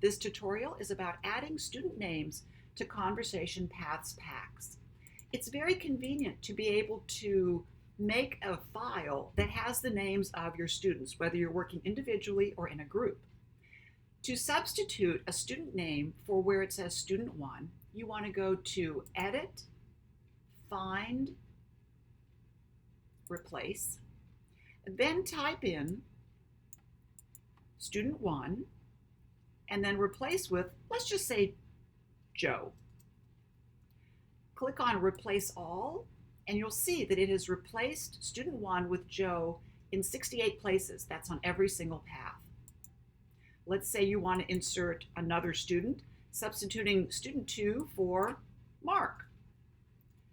This tutorial is about adding student names to Conversation Paths packs. It's very convenient to be able to make a file that has the names of your students, whether you're working individually or in a group. To substitute a student name for where it says Student 1, you want to go to Edit, Find, Replace, then type in Student 1, and then replace with, let's just say, Joe. Click on Replace All, and you'll see that it has replaced Student 1 with Joe in 68 places. That's on every single path. Let's say you want to insert another student, substituting Student 2 for Mark.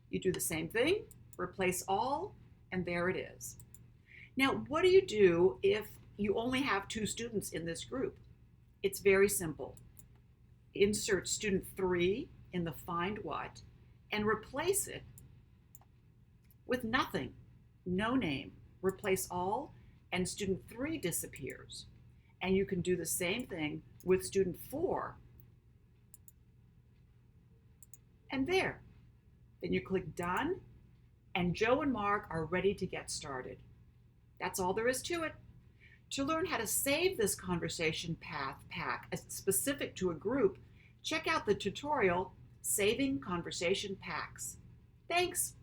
You do the same thing, replace all, and there it is. Now, what do you do if you only have 2 students in this group? It's very simple. Insert Student 3 in the Find What and replace it with nothing, no name. Replace all, and Student 3 disappears. And you can do the same thing with Student 4. And there. Then you click Done, and Joe and Mark are ready to get started. That's all there is to it. To learn how to save this Conversation Path pack as specific to a group, check out the tutorial, Saving Conversation Packs. Thanks.